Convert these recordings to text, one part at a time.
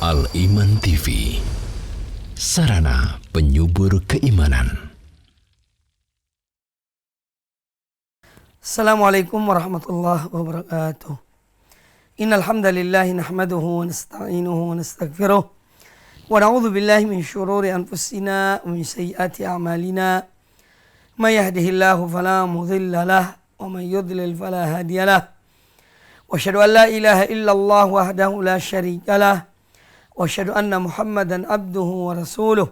Al-Iman TV, sarana penyubur keimanan. Assalamualaikum warahmatullahi wabarakatuh. Innal hamdalillah nahmaduhu wa nasta'inuhu wa nastaghfiruh wa na'udzu billahi min syururi anfusina wa min sayyiati a'malina. May yahdihillahu fala mudilla lahu wa may yudlil fala hadiya lahu. Wa asyhadu an la ilaha illallah wahdahu la syarika lahu wa asyhadu anna Muhammadan abduhu wa rasuluh.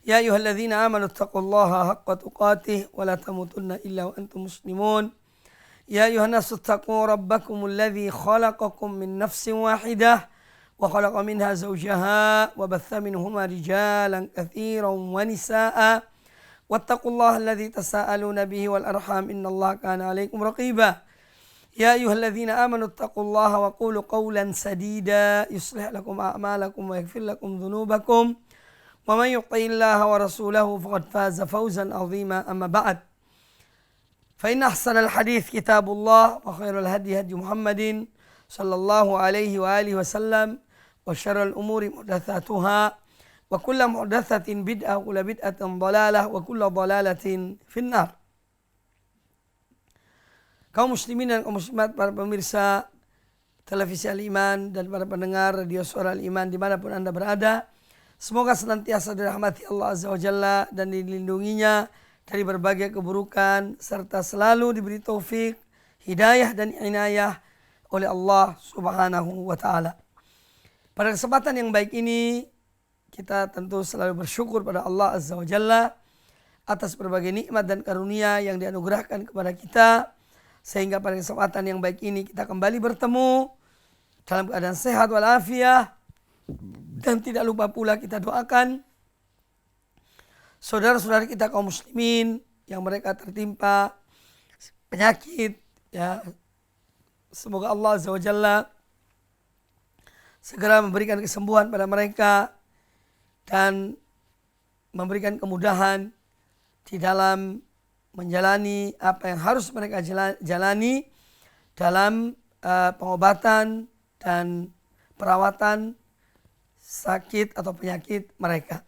Ya ayyuhalladzina amanu taqullaha haqqa tuqatih wa la tamutunna illa wa antum muslimun. Ya ayyuhan nasu taqu rabbakumul ladzi khalaqakum min nafsin wahidah wa khalaqa minha zawjaha wa batha minhuma rijalan katsiran wa nisaa'a wattaqullaha alladzi tasaaluna bihi wal arham innallaha kana 'alaikum raqiba. Ya ayyuhalladzina amanu taqullaha wa qulu qawlan sadida yuslih lakum a'malakum wa yaghfir lakum dhunubakum. Wa man yuti'illaha wa rasulahu faqad faza fawzan 'azima. Amma ba'd. Fa inna ahsanal hadits kitabullah wa khairal hadi hadi Muhammadin sallallahu alaihi wa alihi wasallam wa syarrul umuri muhdatsatuha wa kullu muhdatsatin bid'ah wa kullu bid'atin dhalalah wa kullu dhalalatin finnar. Kaum muslimin dan kaum muslimat, para pemirsa televisi Al-Iman dan para pendengar radio Suara Al-Iman dimanapun Anda berada, semoga senantiasa dirahmati Allah Azza wa Jalla dan dilindunginya dari berbagai keburukan serta selalu diberi taufik, hidayah dan inayah oleh Allah Subhanahu wa Ta'ala. Pada kesempatan yang baik ini, kita tentu selalu bersyukur pada Allah Azza wa Jalla atas berbagai nikmat dan karunia yang dianugerahkan kepada kita, sehingga pada kesempatan yang baik ini kita kembali bertemu dalam keadaan sehat walafiat. Dan tidak lupa pula kita doakan saudara-saudara kita kaum muslimin yang mereka tertimpa penyakit, ya, semoga Allah Azza wa Jalla segera memberikan kesembuhan pada mereka dan memberikan kemudahan di dalam menjalani apa yang harus mereka jalani dalam pengobatan dan perawatan sakit atau penyakit mereka.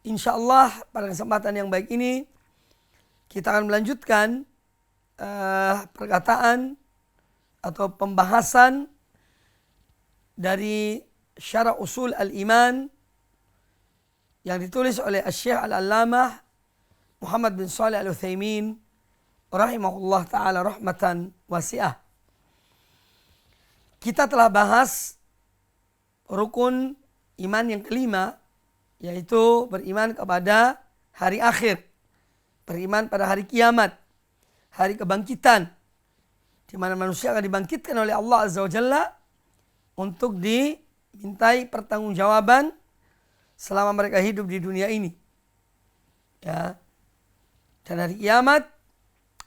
Insya Allah pada kesempatan yang baik ini kita akan melanjutkan perkataan atau pembahasan dari Syarah Usul Al-Iman yang ditulis oleh Syekh Al-Allamah Muhammad bin Shalih Al-Utsaimin rahimahullah ta'ala rahmatan wasi'ah. Kita telah bahas rukun iman yang kelima, yaitu beriman kepada hari akhir, beriman pada hari kiamat, hari kebangkitan, di mana manusia akan dibangkitkan oleh Allah Azza wa Jalla untuk dimintai pertanggungjawaban selama mereka hidup di dunia ini, ya. Dan hari kiamat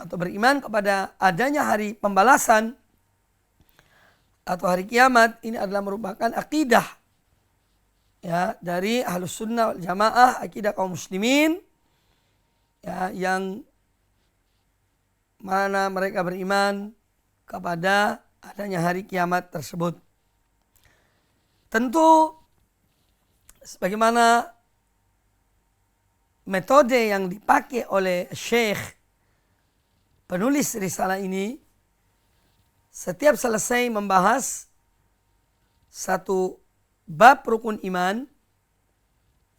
atau beriman kepada adanya hari pembalasan atau hari kiamat ini adalah merupakan akidah, ya, dari Ahlus Sunnah wal Jamaah, akidah kaum muslimin, ya, yang mana mereka beriman kepada adanya hari kiamat tersebut. Tentu sebagaimana metode yang dipakai oleh Syekh penulis risalah ini, setiap selesai membahas satu bab rukun iman,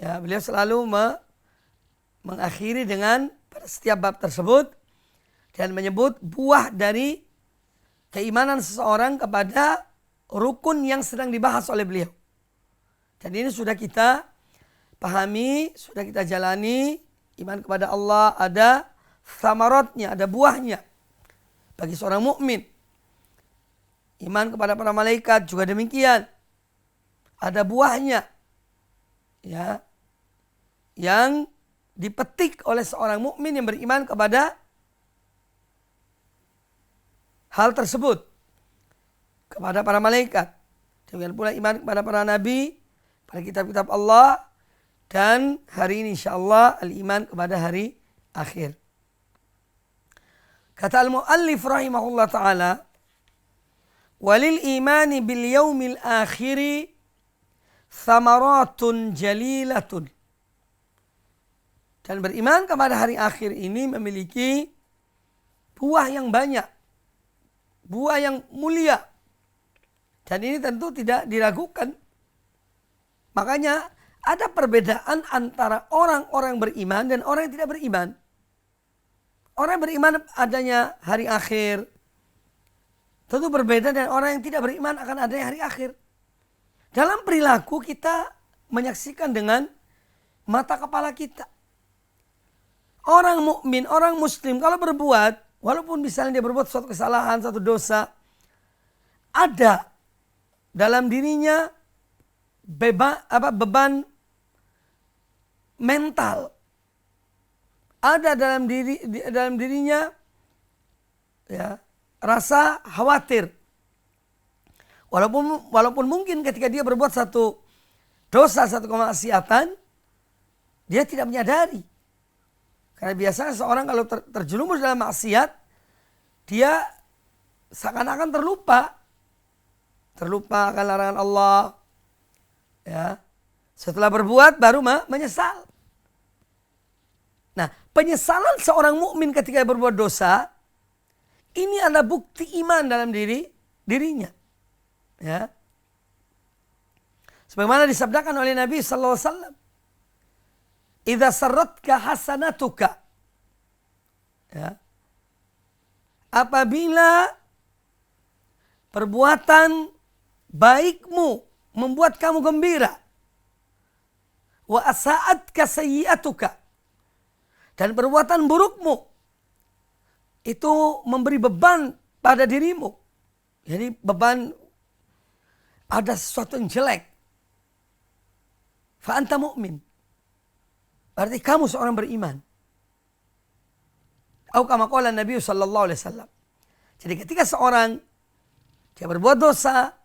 ya, beliau selalu mengakhiri dengan pada setiap bab tersebut dan menyebut buah dari keimanan seseorang kepada rukun yang sedang dibahas oleh beliau. Dan ini sudah kita pahami, sudah kita jalani. Iman kepada Allah ada thamarotnya, ada buahnya bagi seorang mukmin. Iman kepada para malaikat juga demikian, ada buahnya, ya, yang dipetik oleh seorang mukmin yang beriman kepada hal tersebut, kepada para malaikat. Demikian pula iman kepada para nabi, pada kitab-kitab Allah, dan hari ini insyaallah al-iman kepada hari akhir. Kata al-muallif rahimahullah ta'ala, walil imani bil yaumil akhiri thamaratun jalilatun. Dan beriman kepada hari akhir ini memiliki buah yang banyak, buah yang mulia. Dan ini tentu tidak diragukan. Makanya ada perbedaan antara orang-orang beriman dan orang yang tidak beriman. Orang yang beriman adanya hari akhir tentu berbeda dengan orang yang tidak beriman akan adanya hari akhir. Dalam perilaku kita menyaksikan dengan mata kepala kita. Orang mukmin, orang muslim kalau berbuat, walaupun misalnya dia berbuat suatu kesalahan, suatu dosa, ada dalam dirinya beban mental. Ada dalam dirinya ya, rasa khawatir. Walaupun mungkin ketika dia berbuat satu dosa, satu kemaksiatan, dia tidak menyadari. Karena biasanya seorang kalau terjerumus dalam maksiat, dia seakan-akan terlupa akan larangan Allah. Ya. Setelah berbuat baru menyesal. Nah, penyesalan seorang mukmin ketika berbuat dosa ini adalah bukti iman dalam dirinya. Ya. Sebagaimana disabdakan oleh Nabi sallallahu alaihi wasallam, "Idza sarratka hasanatuka." Ya. Apabila perbuatan baikmu membuat kamu gembira, wa asa'atka sayyi'atuka, dan perbuatan burukmu itu memberi beban pada dirimu. Jadi beban ada sesuatu yang jelek. Fa anta mu'min. Berarti kamu seorang beriman. Atau kama qala Nabi sallallahu alaihi wasallam. Jadi ketika seorang dia berbuat dosa,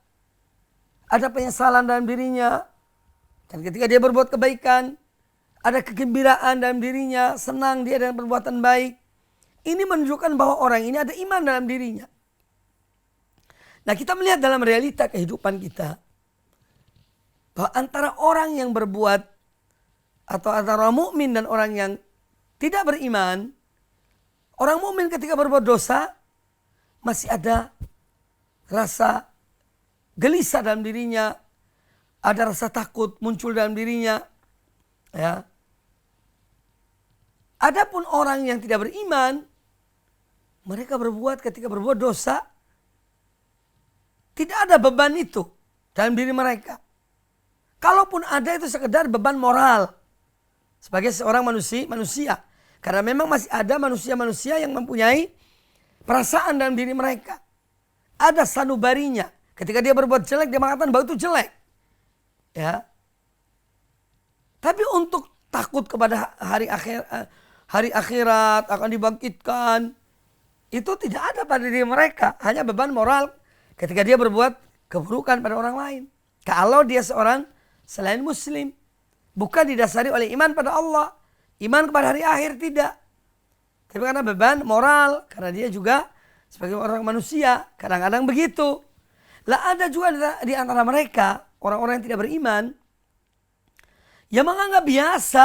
ada penyesalan dalam dirinya, dan ketika dia berbuat kebaikan, ada kegembiraan dalam dirinya, senang dia dengan perbuatan baik. Ini menunjukkan bahwa orang ini ada iman dalam dirinya. Nah, kita melihat dalam realita kehidupan kita, bahwa antara orang yang berbuat, atau antara orang mukmin dan orang yang tidak beriman, orang mukmin ketika berbuat dosa, masih ada rasa gelisah dalam dirinya, ada rasa takut muncul dalam dirinya. Ya. Adapun orang yang tidak beriman, mereka ketika berbuat dosa, tidak ada beban itu dalam diri mereka. Kalaupun ada, itu sekedar beban moral sebagai seorang manusia. Karena memang masih ada manusia-manusia yang mempunyai perasaan dalam diri mereka. Ada sanubarinya. Ketika dia berbuat jelek, dia mengatakan bahwa itu jelek. Ya. Tapi untuk takut kepada hari akhirat akan dibangkitkan, itu tidak ada pada diri mereka. Hanya beban moral ketika dia berbuat keburukan pada orang lain. Kalau dia seorang selain muslim, bukan didasari oleh iman pada Allah, iman kepada hari akhir, tidak. Tapi karena beban moral, karena dia juga sebagai orang manusia, kadang-kadang begitu. Lah ada juga di antara mereka, orang-orang yang tidak beriman, yang menganggap biasa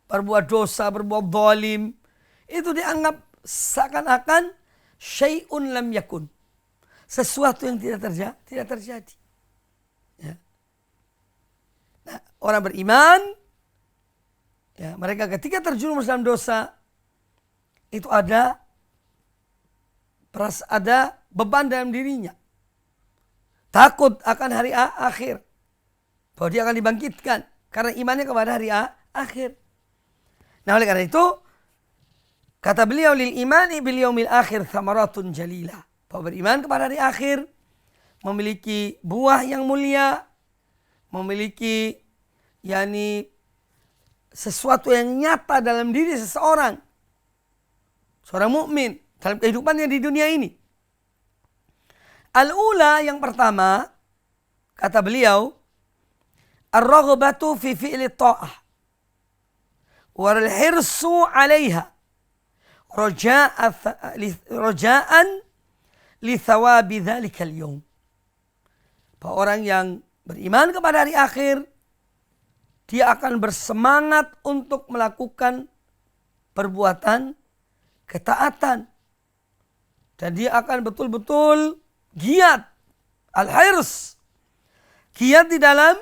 berbuat dosa, berbuat zalim, itu dianggap seakan-akan syai'un lam yakun, sesuatu yang tidak terjadi. Ya. Nah, orang beriman, ya, mereka ketika terjerumus dalam dosa, itu ada beban dalam dirinya. Takut akan hari akhir, bahwa dia akan dibangkitkan karena imannya kepada hari akhir. Nah, oleh karena itu, kata beliau, lil imani bil yaumil akhir thamaratun jalilah. Bahwa beriman kepada hari akhir memiliki buah yang mulia, memiliki sesuatu yang nyata dalam diri seseorang mukmin dalam kehidupannya di dunia ini. Al-ula, yang pertama, kata beliau, ar-raghbatu fi fi'li ta'ah wal hirsu 'alaiha raja'an li thawabi dzalikal yaum. bahwa orang yang beriman kepada hari akhir, dia akan bersemangat untuk melakukan perbuatan ketaatan. Dan dia akan betul-betul giat, al-hirs, giat di dalam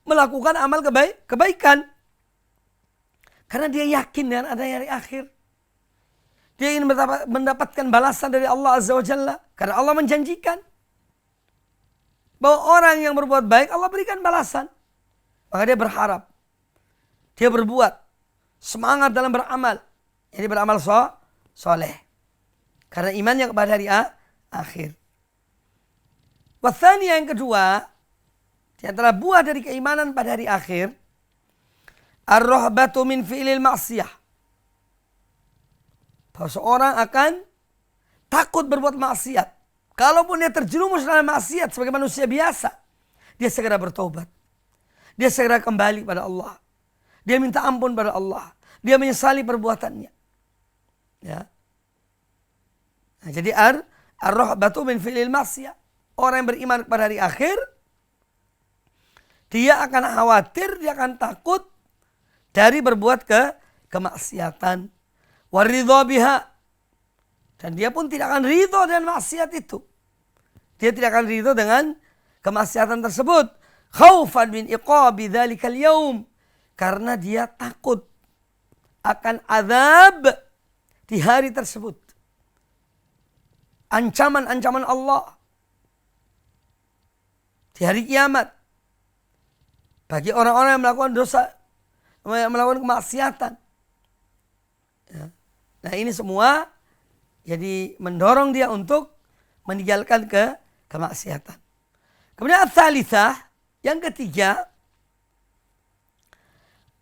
melakukan amal kebaikan. Karena dia yakin dengan adanya hari akhir. Dia ingin mendapatkan balasan dari Allah Azza wa Jalla. Karena Allah menjanjikan bahwa orang yang berbuat baik Allah berikan balasan. Maka dia berharap, dia berbuat, semangat dalam beramal. Jadi beramal soleh. Karena imannya kepada hari akhir. Wathani yang kedua, di antara buah dari keimanan pada hari akhir, ar-rahbatu min fi'lil ma'siyah. Bahwa seorang akan takut berbuat maksiat. Kalaupun dia terjerumus dalam maksiat sebagai manusia biasa, dia segera bertobat. Dia segera kembali pada Allah. Dia minta ampun pada Allah. Dia menyesali perbuatannya. Ya. Nah, jadi ar-rahbatu min fi'lil ma'siyah. Orang yang beriman kepada hari akhir, dia akan khawatir, dia akan takut dari berbuat kemaksiatan. Waridho biha. Dan dia pun tidak akan ridho dengan maksiat itu. Dia tidak akan ridho dengan kemaksiatan tersebut. Khaufan min iqabi dhalikal yaum. Karena dia takut akan azab di hari tersebut. Ancaman-ancaman Allah di hari kiamat. Bagi orang-orang yang melakukan dosa, melakukan kemaksiatan. Ya. Nah ini semua jadi mendorong dia untuk meninggalkan kemaksiatan. Kemudian ats-tsalitsah, yang ketiga,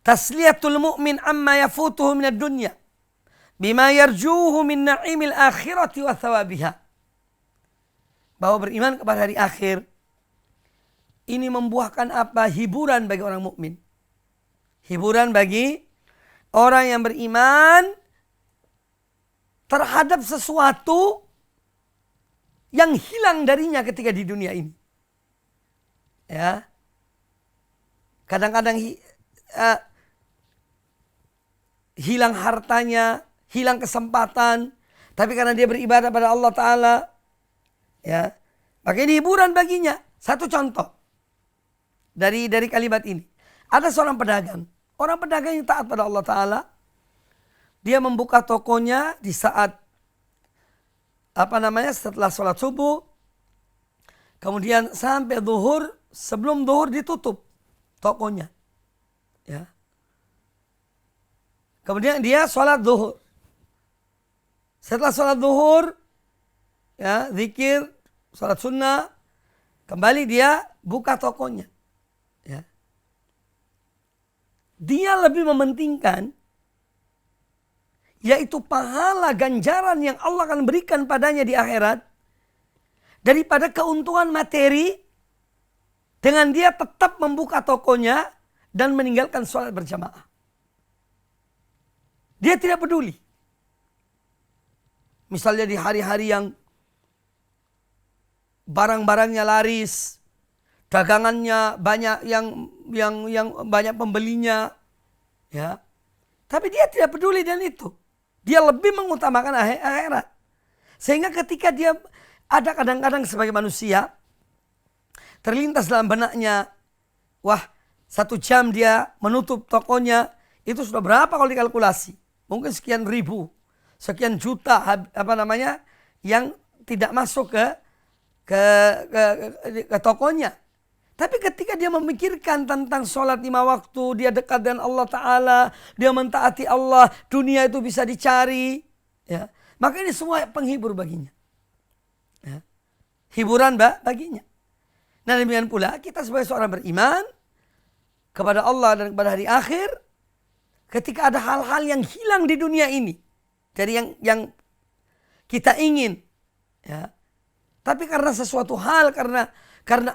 tasliyatul mu'min amma yafutuhu minad dunya bima yarjuhu min na'imil akhirati wa thawabiha. Bahwa beriman kepada hari akhir ini membuahkan apa? Hiburan bagi orang mukmin. Hiburan bagi orang yang beriman terhadap sesuatu yang hilang darinya ketika di dunia ini. Ya. Kadang-kadang hilang hartanya, hilang kesempatan, tapi karena dia beribadah pada Allah Ta'ala, ya, maka ini hiburan baginya. Satu contoh dari kalimat ini. Ada seorang pedagang. Orang pedagang yang taat pada Allah Ta'ala. Dia membuka tokonya di saat setelah sholat subuh. Kemudian sampai zuhur. Sebelum zuhur ditutup tokonya. Ya. Kemudian dia sholat zuhur. Setelah sholat zuhur, ya, zikir, sholat sunnah, kembali dia buka tokonya. Ya. Dia lebih mementingkan yaitu pahala ganjaran yang Allah akan berikan padanya di akhirat daripada keuntungan materi dengan dia tetap membuka tokonya dan meninggalkan sholat berjamaah. Dia tidak peduli. Misalnya di hari-hari yang barang-barangnya laris, dagangannya banyak yang banyak pembelinya, ya. Tapi dia tidak peduli dengan itu. Dia lebih mengutamakan akhirat. Sehingga ketika dia ada kadang-kadang sebagai manusia terlintas dalam benaknya, wah, 1 jam dia menutup tokonya, itu sudah berapa kalau dikalkulasi? Mungkin sekian ribu, sekian juta yang tidak masuk ke tokonya. Tapi ketika dia memikirkan tentang sholat 5 waktu, dia dekat dengan Allah Ta'ala, dia mentaati Allah, dunia itu bisa dicari, ya, maka ini semua penghibur baginya, ya. Hiburan baginya. Nah demikian pula kita sebagai seorang beriman kepada Allah dan kepada hari akhir, ketika ada hal-hal yang hilang di dunia ini dari yang kita ingin, ya, tapi karena sesuatu hal, karena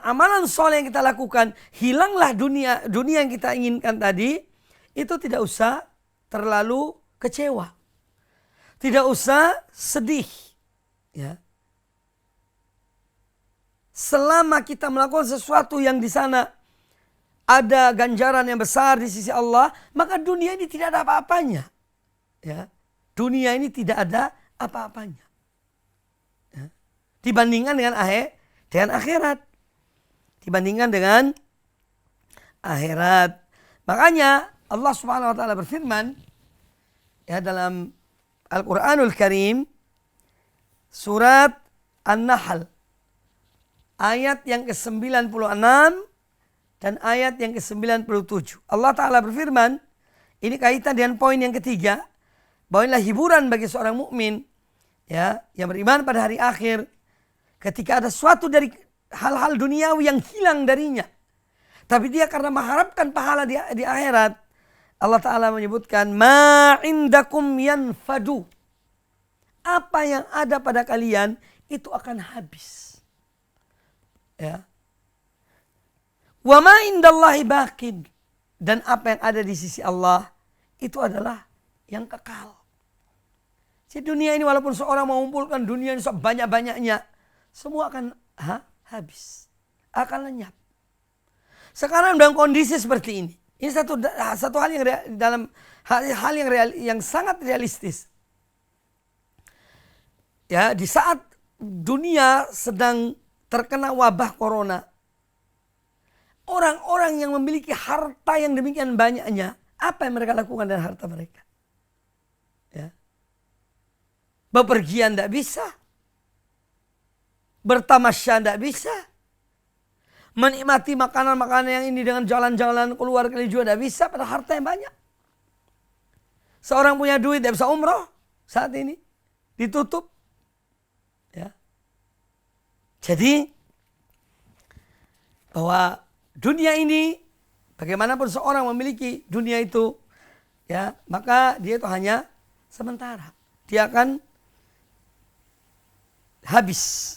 amalan soleh yang kita lakukan, hilanglah dunia yang kita inginkan tadi, itu tidak usah terlalu kecewa, tidak usah sedih, ya. selama kita melakukan sesuatu yang di sana ada ganjaran yang besar di sisi Allah, maka dunia ini tidak ada apa-apanya. Ya. Dunia ini tidak ada apa-apanya. Ya. Dibandingkan dengan akhirat. Dibandingkan dengan akhirat. Makanya Allah Subhanahu wa taala berfirman ya dalam Al-Qur'anul Karim surat An-Nahl ayat yang ke-96 dan ayat yang ke-97. Allah taala berfirman, ini kaitan dengan poin yang ketiga, bahwa inilah hiburan bagi seorang mukmin ya yang beriman pada hari akhir ketika ada suatu dari hal-hal duniawi yang hilang darinya. Tapi dia karena mengharapkan pahala di akhirat, Allah Ta'ala menyebutkan, ma indakum yanfadu. Apa yang ada pada kalian itu akan habis. Ya. Wa ma indallahi baqin. Dan apa yang ada di sisi Allah itu adalah yang kekal. Di dunia ini walaupun seorang mengumpulkan dunia ini sebanyak-banyaknya, semua akan habis. Akan lenyap. Sekarang dalam kondisi seperti ini. Ini satu hal yang dalam hal yang sangat realistis. Ya, di saat dunia sedang terkena wabah corona, orang-orang yang memiliki harta yang demikian banyaknya, apa yang mereka lakukan dengan harta mereka? Ya. Bepergian tidak bisa. Bertamasya tidak bisa. Menikmati makanan-makanan yang ini dengan jalan-jalan keluar kali juga tidak bisa pada harta yang banyak. Seorang punya duit tidak bisa umroh saat ini. Ditutup. Ya. Jadi bahwa dunia ini bagaimanapun seorang memiliki dunia itu ya maka dia itu hanya sementara. Dia akan habis.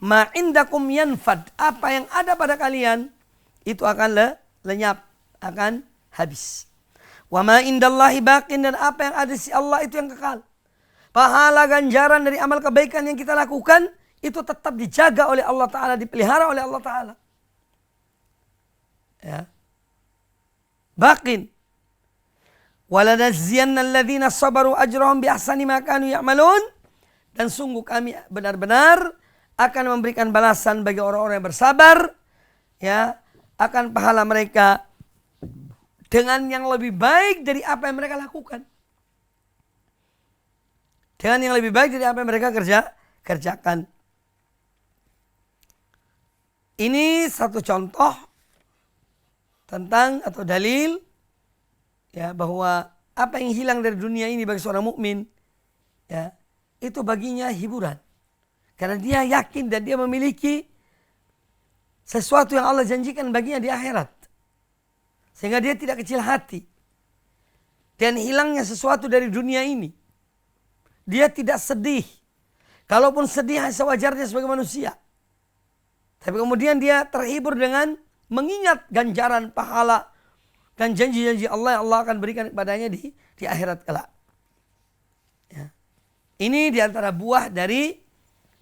Ma indakum yanfad. Apa yang ada pada kalian itu akan lenyap, akan habis. Wa ma indallahi baqin. Dan apa yang ada di sisi Allah itu yang kekal. Pahala ganjaran dari amal kebaikan yang kita lakukan itu tetap dijaga oleh Allah Ta'ala, dipelihara oleh Allah Ta'ala. Ya. Baqin. Walanajziyanna alladhina sabaru ajrahum bi ahsani ma kanu ya'malun. Dan sungguh kami benar-benar akan memberikan balasan bagi orang-orang yang bersabar, ya, akan pahala mereka dengan yang lebih baik dari apa yang mereka lakukan. Dengan yang lebih baik dari apa yang mereka kerjakan. Ini satu contoh tentang atau dalil ya bahwa apa yang hilang dari dunia ini bagi seorang mukmin ya itu baginya hiburan. Karena dia yakin dan dia memiliki sesuatu yang Allah janjikan baginya di akhirat. Sehingga dia tidak kecil hati. Dan hilangnya sesuatu dari dunia ini. Dia tidak sedih. Kalaupun sedih sewajarnya sebagai manusia. Tapi kemudian dia terhibur dengan mengingat ganjaran pahala dan janji-janji Allah yang Allah akan berikan kepadanya di akhirat kelak. Ya. Ini diantara buah dari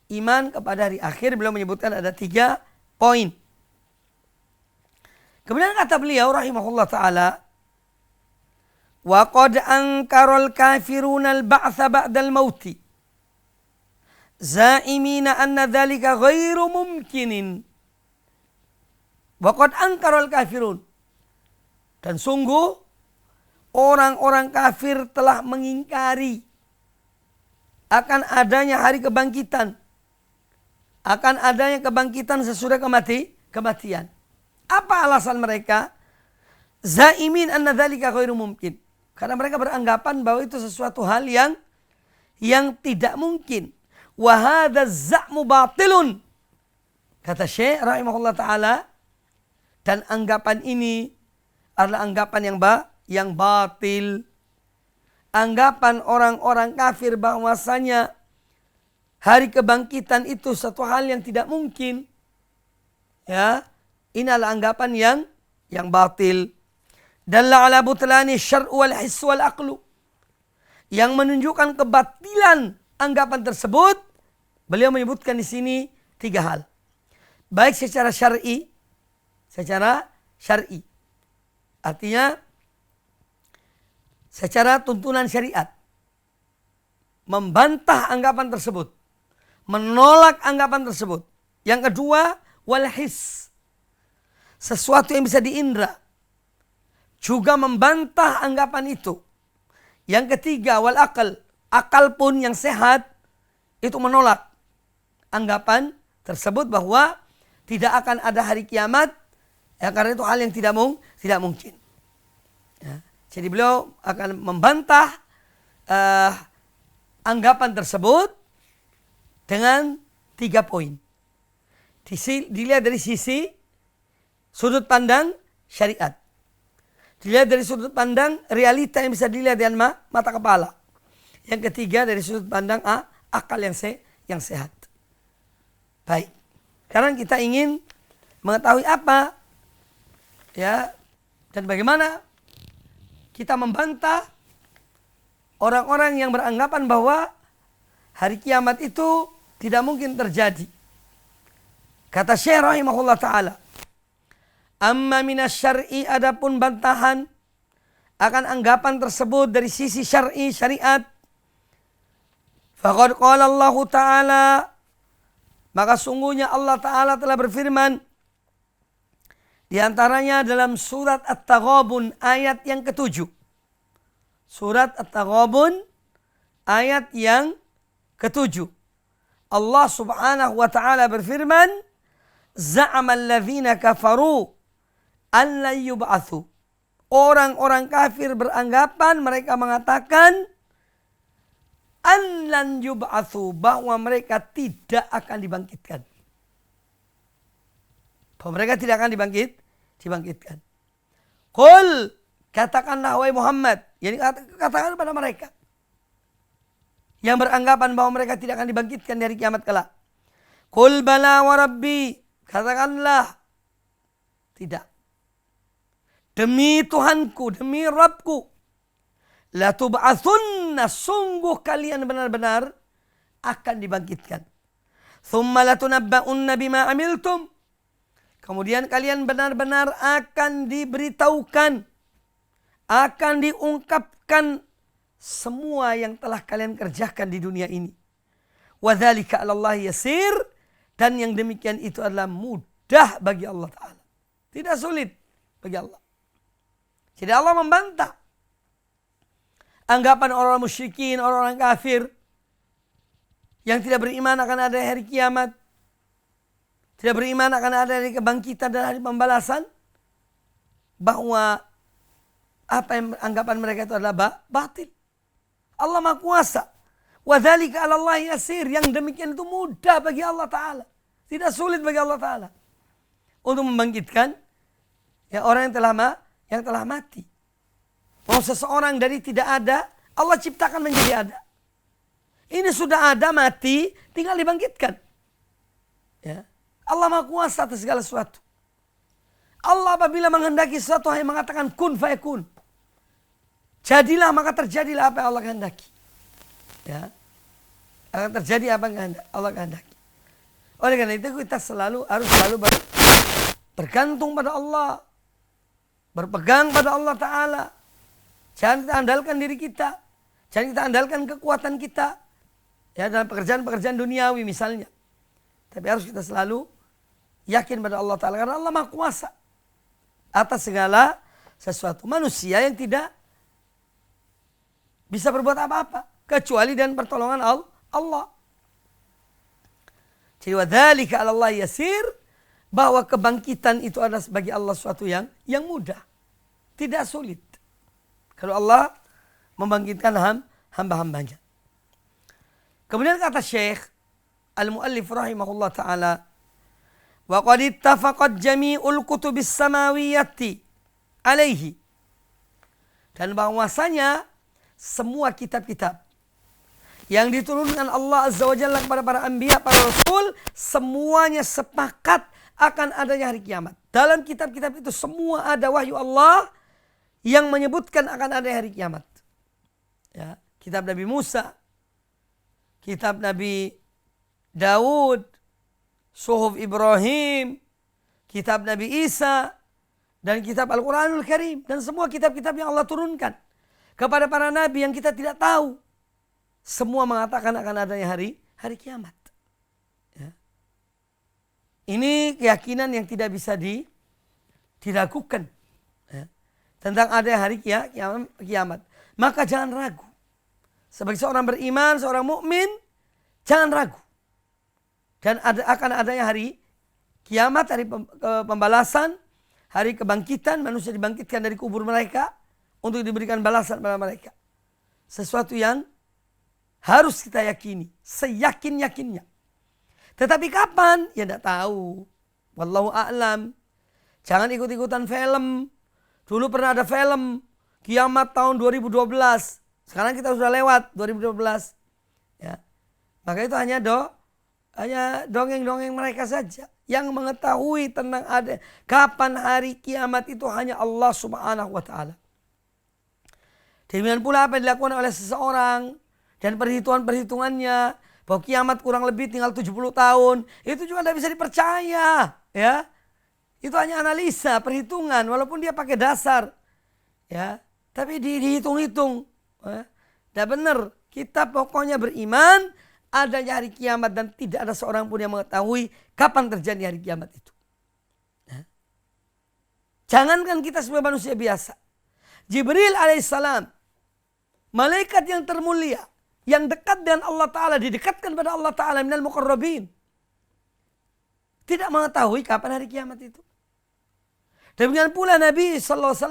iman kepada hari akhir. Beliau menyebutkan ada 3 poin. Kemudian kata beliau rahimahullah ta'ala, wa qad ankarul kafiruna al-ba'tha ba'dal mauti za'imina anna dhalika ghairu mumkinin. Wa qad ankarul kafirun. Dan sungguh orang-orang kafir telah mengingkari akan adanya hari kebangkitan. Akan adanya kebangkitan sesudah kematian. Apa alasan mereka? Zaimin anna dzalika ghairu mumkin. Karena mereka beranggapan bahwa itu sesuatu hal yang tidak mungkin. Wa hadza za'mu batilun. Kata Syekh rahimahullah taala, dan anggapan ini adalah anggapan yang batil. Anggapan orang-orang kafir bahwasanya hari kebangkitan itu satu hal yang tidak mungkin. Ya, ini adalah anggapan yang batil. Dalla ala butlani syar'u wal hissu wal aqlu. Yang menunjukkan kebatilan anggapan tersebut, beliau menyebutkan di sini 3 hal. baik secara syar'i, artinya secara tuntunan syariat, membantah anggapan tersebut, menolak anggapan tersebut. Yang kedua, wal his, sesuatu yang bisa diindra, juga membantah anggapan itu. Yang ketiga, wal akal, akal pun yang sehat itu menolak anggapan tersebut bahwa tidak akan ada hari kiamat, ya, karena itu hal yang tidak mungkin. Ya, jadi beliau akan membantah anggapan tersebut dengan 3 poin. Dilihat dari sisi sudut pandang syariat, dilihat dari sudut pandang realita yang bisa dilihat dengan mata kepala. Yang ketiga dari sudut pandang akal yang sehat. Baik. Sekarang kita ingin mengetahui apa, ya, dan bagaimana kita membantah orang-orang yang beranggapan bahwa hari kiamat itu tidak mungkin terjadi. Kata Syekh rahimahullah ta'ala, amma minas syar'i, adapun bantahan akan anggapan tersebut dari sisi syar'i, syariat, faqad qala Allah ta'ala, maka sungguhnya Allah Ta'ala telah berfirman di antaranya dalam surat At-Taghabun ayat yang ke-7. Surat At-Taghabun ayat yang ke-7. Allah Subhanahu wa Ta'ala berfirman, za'amal ladzina kafaru an la yub'atsu. Orang-orang kafir beranggapan, mereka mengatakan an lan yub'atsu, bahwa mereka tidak akan dibangkitkan. Bahwa mereka tidak akan dibangkitkan. Qul, katakanlah wahai Muhammad, yani katakan kepada mereka yang beranggapan bahwa mereka tidak akan dibangkitkan dari kiamat kelak. Qul bala wa rabbi, katakanlah tidak. Demi Tuhanku, demi Rabbku, la tub'atsunna, sungguh kalian benar-benar akan dibangkitkan. Tsumma latunabba'unna bima amiltum, kemudian kalian benar-benar akan diberitahukan, akan diungkapkan semua yang telah kalian kerjakan di dunia ini. Wa dzalika 'alallahi yasir, dan yang demikian itu adalah mudah bagi Allah Ta'ala. Tidak sulit bagi Allah. Jadi Allah membantah anggapan orang musyrikin, orang-orang kafir yang tidak beriman akan ada hari kiamat, tidak beriman akan ada hari kebangkitan dan hari pembalasan, bahwa apa yang anggapan mereka itu adalah batil. Allah Maha Kuasa. Wa dzalika 'alallahi yasir, yang demikian itu mudah bagi Allah Ta'ala. Tidak sulit bagi Allah Ta'ala untuk membangkitkan ya orang yang telah mati. Mau seseorang dari tidak ada, Allah ciptakan menjadi ada. Ini sudah ada, mati, tinggal dibangkitkan. Ya. Allah Maha Kuasa atas segala sesuatu. Allah apabila menghendaki sesuatu hanya mengatakan kun fayakun. Jadilah, maka terjadilah apa yang Allah kehendaki. Ya. Akan terjadi apa yang Allah kehendaki. Oleh karena itu kita harus selalu bergantung pada Allah. Berpegang pada Allah Ta'ala. Jangan kita andalkan diri kita. Jangan kita andalkan kekuatan kita. Ya, dalam pekerjaan-pekerjaan duniawi misalnya. Tapi harus kita selalu yakin pada Allah Ta'ala. Karena Allah Maha Kuasa atas segala sesuatu. Manusia yang tidak bisa berbuat apa-apa kecuali dengan pertolongan Allah. Jadi wadzalika 'alallahi yasir, bahwa kebangkitan itu adalah bagi Allah sesuatu yang mudah. Tidak sulit. Kalau Allah membangkitkan hamba-hambanya. Kemudian kata Syekh Al-Muallif rahimahullah ta'ala, wa qad ittafaqat jami'ul kutubis samawiyyati alaihi, dan bahwasanya semua kitab-kitab yang diturunkan Allah Azza wa Jalla kepada para anbiya, para rasul, semuanya sepakat akan adanya hari kiamat. Dalam kitab-kitab itu semua ada wahyu Allah yang menyebutkan akan ada hari kiamat. Ya, kitab Nabi Musa, kitab Nabi Daud, Suhuf Ibrahim, kitab Nabi Isa, dan kitab Al-Quranul Karim. Dan semua kitab-kitab yang Allah turunkan kepada para nabi yang kita tidak tahu. Semua mengatakan akan adanya hari kiamat. Ya. Ini keyakinan yang tidak bisa diragukan. Ya. Tentang adanya hari kiamat. Maka jangan ragu. Sebagai seorang beriman, seorang mukmin, jangan ragu. Dan akan adanya hari kiamat, hari pembalasan, hari kebangkitan, manusia dibangkitkan dari kubur mereka untuk diberikan balasan pada mereka. Sesuatu yang harus kita yakini, seyakin-yakinnya. Tetapi kapan? Ya tidak tahu. Wallahu a'lam. Jangan ikut-ikutan film. Dulu pernah ada film kiamat tahun 2012. Sekarang kita sudah lewat 2012. Ya. Maka itu hanya dongeng-dongeng mereka saja. Yang mengetahui tentang kapan hari kiamat itu hanya Allah Subhanahu wa ta'ala. Demikian pula apa yang dilakukan oleh seseorang dan perhitungannya bahwa kiamat kurang lebih tinggal 70 tahun, itu juga tidak bisa dipercaya, ya. Itu hanya analisa, perhitungan, walaupun dia pakai dasar, ya. Tapi dihitung-hitung, ya. Tidak benar. Kita pokoknya beriman adanya hari kiamat dan tidak ada seorang pun yang mengetahui kapan terjadi hari kiamat itu. Ya. Jangankan kita sebagai manusia biasa, Jibril alaihissalam, malaikat yang termulia, yang dekat dengan Allah Ta'ala, didekatkan pada Allah Ta'ala minal muqarrabin, tidak mengetahui kapan hari kiamat itu. Demikian pula Nabi SAW,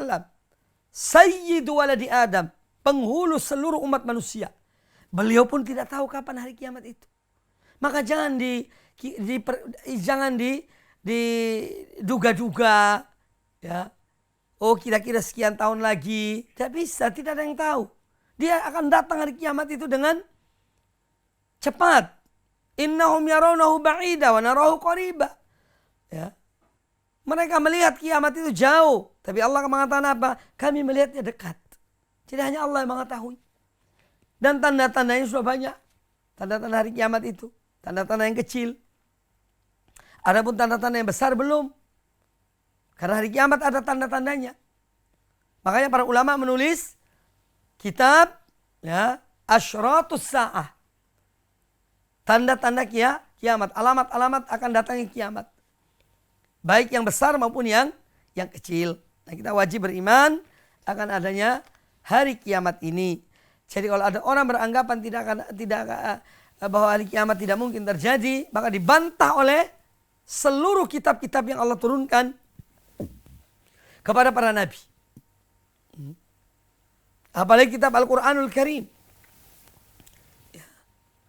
Sayyidu waladi Adam, penghulu seluruh umat manusia. Beliau pun tidak tahu kapan hari kiamat itu. Maka jangan diduga-duga, ya. Oh, kira-kira sekian tahun lagi. Tidak bisa, tidak ada yang tahu. Dia akan datang hari kiamat itu dengan cepat. Innahum yarawnahu ba'ida wa narahu qariba. Ya. Mereka melihat kiamat itu jauh. Tapi Allah mengatakan apa? Kami melihatnya dekat. Jadi hanya Allah yang mengetahui. Dan tanda-tandanya sudah banyak. Tanda-tanda hari kiamat itu. Tanda-tanda yang kecil. Adapun tanda-tanda yang besar belum. Karena hari kiamat ada tanda-tandanya. Makanya para ulama menulis kitab, ya, Asyratus Sa'ah. Tanda-tanda kiamat. Alamat-alamat akan datangnya kiamat. Baik yang besar maupun yang kecil. Nah, kita wajib beriman akan adanya hari kiamat ini. Jadi kalau ada orang beranggapan bahwa hari kiamat tidak mungkin terjadi, maka dibantah oleh seluruh kitab-kitab yang Allah turunkan kepada para nabi. Apalagi kitab Al-Quranul Karim.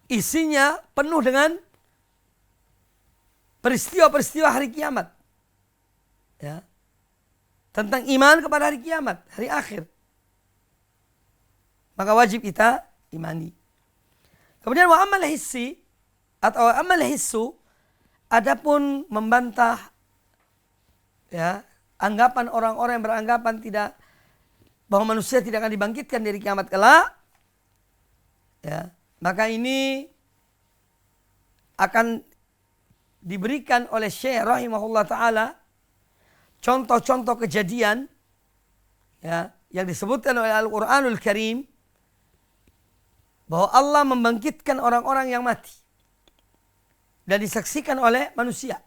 Isinya penuh dengan peristiwa-peristiwa hari kiamat. Ya. Tentang iman kepada hari kiamat, hari akhir. Maka wajib kita imani. Kemudian wa amal hissi atau amal hissu, adapun membantah, ya, anggapan orang-orang yang beranggapan bahwa manusia tidak akan dibangkitkan dari kiamat kelak, ya, maka ini akan diberikan oleh Syekh rahimahullah ta'ala contoh-contoh kejadian, ya, yang disebutkan oleh Al-Quranul Karim bahwa Allah membangkitkan orang-orang yang mati dan disaksikan oleh manusia.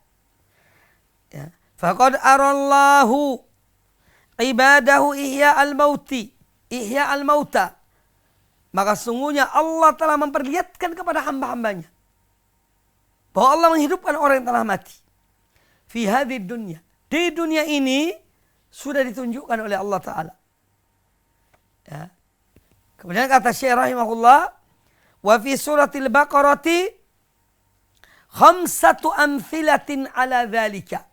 Ya. Faqad arallahu ibadahu ihya al-mauta. Maka sungguhnya Allah telah memperlihatkan kepada hamba-hambanya bahwa Allah menghidupkan orang yang telah mati. Fi hadhid dunya. Di dunia ini sudah ditunjukkan oleh Allah Ta'ala. Ya. Kemudian kata Syekh rahimahullah, wa fi suratil Baqarati khamsatu amthilatin ala dzalika.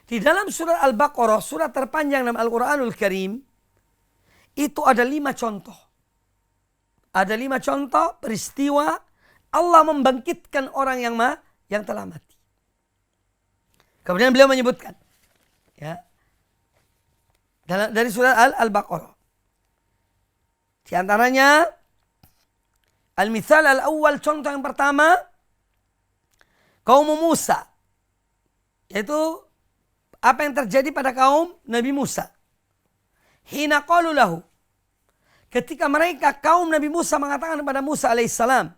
Di dalam surat Al-Baqarah, surat terpanjang dalam Al-Quranul Karim, itu ada 5 contoh. Ada 5 contoh peristiwa Allah membangkitkan orang yang telah mati. Kemudian beliau menyebutkan, ya, dari surat Al-Baqarah. Di antaranya, al-mithal al-awwal, contoh yang pertama, kaum Musa. Yaitu apa yang terjadi pada kaum Nabi Musa. Hina qalu lahu. Ketika mereka kaum Nabi Musa mengatakan kepada Musa alaihissalam,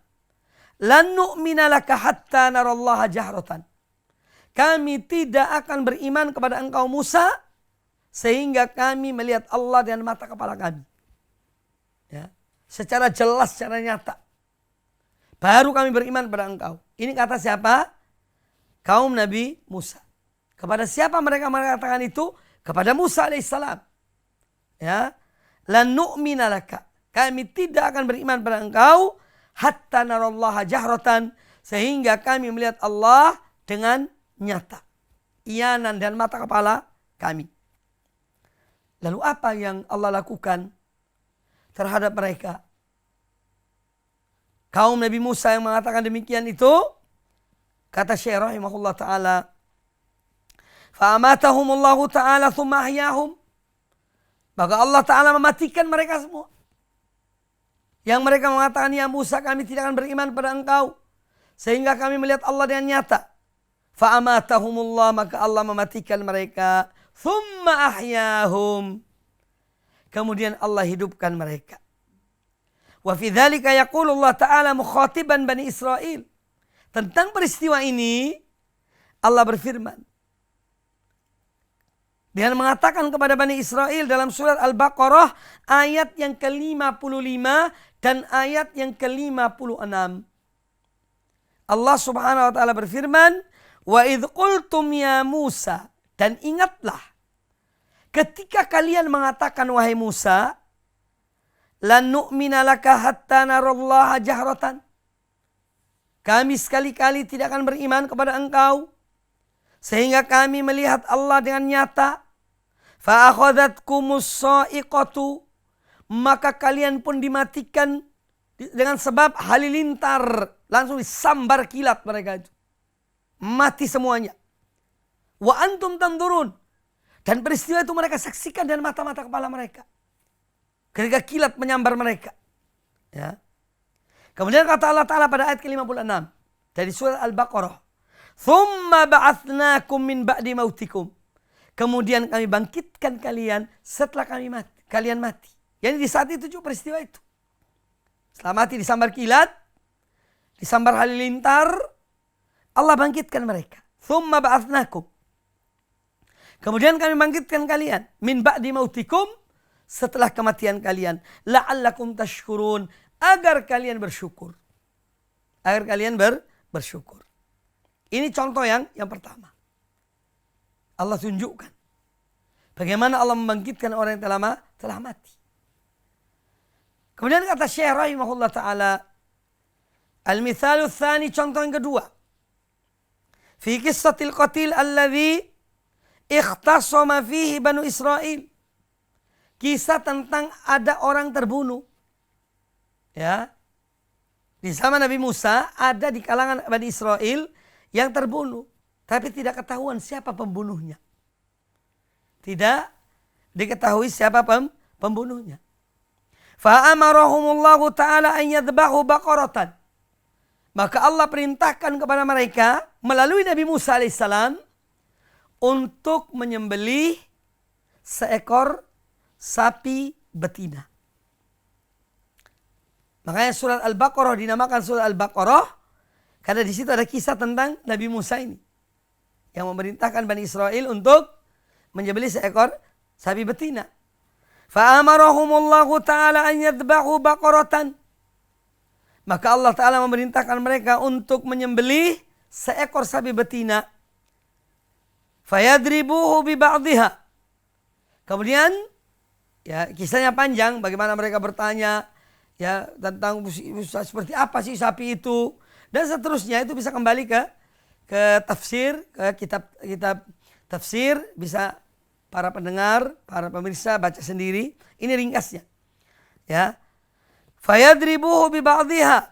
lan nu'mina laka hatta narallaha jahratan. Kami tidak akan beriman kepada engkau Musa sehingga kami melihat Allah dengan mata kepala kami. Ya, secara jelas, secara nyata. Baru kami beriman kepada engkau. Ini kata siapa? Kaum Nabi Musa. Kepada siapa mereka mengatakan itu? Kepada Musa alaihissalam. Ya, lan nu'mina laka. Kami tidak akan beriman pada engkau hatta narallaha jahratan, sehingga kami melihat Allah dengan nyata, iyanan dan mata kepala kami. Lalu apa yang Allah lakukan terhadap mereka? Kaum Nabi Musa yang mengatakan demikian itu, kata Syekh rahimahullah ta'ala, fa'amatahumullahu ta'ala thumma ahyahum. Maka Allah Ta'ala mematikan mereka semua. Yang mereka mengatakan, ya Musa, kami tidak akan beriman pada engkau sehingga kami melihat Allah dengan nyata. Fa'amatahumullah, maka Allah mematikan mereka. Thumma ahyahum. Kemudian Allah hidupkan mereka. Wa fi dzalika yaqulu Allah Ta'ala mukhatiban Bani Israel. Tentang peristiwa ini Allah berfirman dengan mengatakan kepada Bani Israel dalam surat Al-Baqarah ayat yang ke-55 dan ayat yang ke-56. Allah Subhanahu wa taala berfirman, "Wa idz qultum ya Musa," dan ingatlah ketika kalian mengatakan wahai Musa, "Lan nu'mina laka hatta narallaha jahratan." Kami sekali-kali tidak akan beriman kepada engkau sehingga kami melihat Allah dengan nyata. Fa'akhadhatkumus sa'iqatu, maka kalian pun dimatikan dengan sebab halilintar, langsung disambar kilat mereka itu. Mati semuanya. Wa antum tanzurun, dan peristiwa itu mereka saksikan dengan mata-mata kepala mereka. Ketika kilat menyambar mereka. Ya. Kemudian kata Allah Ta'ala pada ayat ke-56 dari surat Al-Baqarah, "Tsumma ba'atsnakum min ba'di mautikum." Kemudian kami bangkitkan kalian setelah kalian mati. Yani di saat itu juga peristiwa itu. Setelah mati disambar kilat, disambar halilintar, Allah bangkitkan mereka. Tsumma ba'atsnakum. Kemudian kami bangkitkan kalian min ba'di mautikum, setelah kematian kalian, la'allakum tashkurun, agar kalian bersyukur. Agar kalian bersyukur. Ini contoh yang pertama. Allah tunjukkan bagaimana Allah membangkitkan orang yang telah mati. Kemudian kata Syekh rahimahullah ta'ala, al-mithalu tsani, contoh yang kedua. Fi qissatil qatil alladhi ikhtasama fihi Banu Israel. Kisah tentang ada orang terbunuh. Ya. Di zaman Nabi Musa ada di kalangan Bani Israel yang terbunuh. Tapi tidak ketahuan siapa pembunuhnya. Tidak diketahui siapa pembunuhnya. Fa'amarahumullahu ta'ala an yadhbahu baqaratan. Maka Allah perintahkan kepada mereka melalui Nabi Musa alaihissalam untuk menyembelih seekor sapi betina. Makanya surat Al-Baqarah dinamakan surat Al-Baqarah karena di situ ada kisah tentang Nabi Musa ini yang memerintahkan Bani Israel untuk menyembelih seekor sapi betina. Fa'amarahumullahu ta'ala an yadhbahu baqaratan. Maka Allah Ta'ala memerintahkan mereka untuk menyembelih seekor sapi betina. Fayadribuhu bi ba'dihha. Kemudian ya kisahnya panjang, bagaimana mereka bertanya ya tentang seperti apa sih sapi itu dan seterusnya. Itu bisa kembali ke tafsir, ke kitab tafsir, bisa para pendengar, para pemirsa baca sendiri. Ini ringkasnya. Ya. Fayadribuhu bi ba'dihha.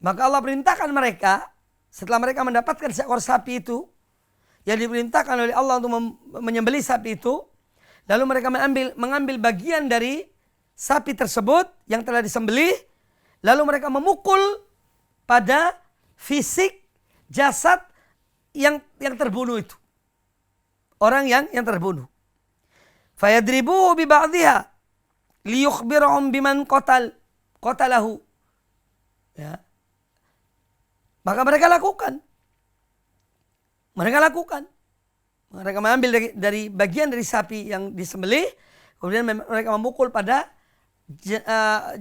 Maka Allah perintahkan mereka setelah mereka mendapatkan seekor sapi itu yang diperintahkan oleh Allah untuk menyembelih sapi itu, lalu mereka mengambil bagian dari sapi tersebut yang telah disembelih, lalu mereka memukul pada fisik jasad yang terbunuh itu. Orang yang terbunuh. Fayadribuhu bi ba'dihha liyukhbirahum biman qatalahu. Ya. Maka mereka lakukan. Mereka mengambil dari bagian dari sapi yang disembelih, kemudian mereka memukul pada